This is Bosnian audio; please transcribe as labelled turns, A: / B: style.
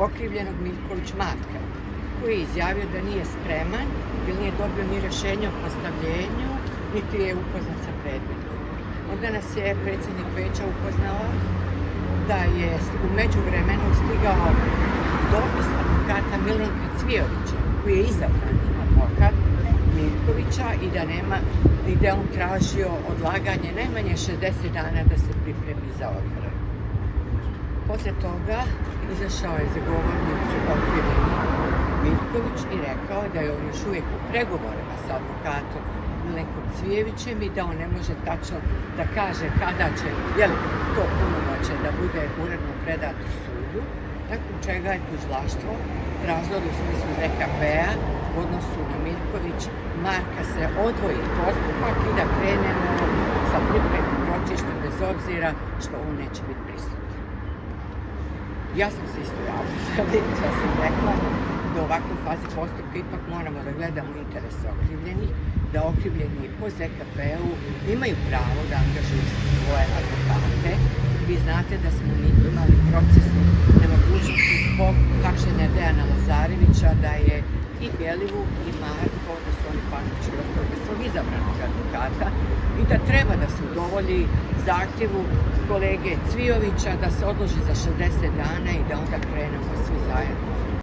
A: okrivljenog Miljković Marka, koji je izjavio da nije spreman jer nije dobio ni rješenje o postavljenju, niti je upoznat sa predmetom. Onda nas je predsjednik Veća upoznao da je u međuvremenu stigao dopis advokata Milenka Cvijovića, koji je izabran advokat Miljkovića i da je on tražio odlaganje najmanje 60 dana da se pripremi za odbranu. Poslije toga izašao je za govornicu okrivljeni Miljković i rekao da je on još uvijek u pregovorima sa advokatom Milenkom Cvijevićem i da on ne može tačno da kaže kada će to punomoćje da bude uredno predato sudu, nakon čega je tužilaštvo tražilo da u smislu ZKP-a u odnosu na Miljković Marka se odvoji postupak i da krenemo sa pripremnim ročištem bez obzira što on neće biti prisutan. Ja sam se isto javila, ja sam rekla da u ovakvoj fazi postupka ipak moramo da gledamo interese okrivljenih, da okrivljeni po ZKP-u imaju pravo da angažuju svoje advokate. Vi znate da smo mi imali procesnu nemogućnosti zbog hapšenja Dejana Lazarevića, da je i Bjelivuk i Marko, da su oni faktički ostali svog izabranog advokata i da treba da se udovolji zahtjevu kolege Cvijovića da se odloži za 60 dana i da onda krenemo svi zajedno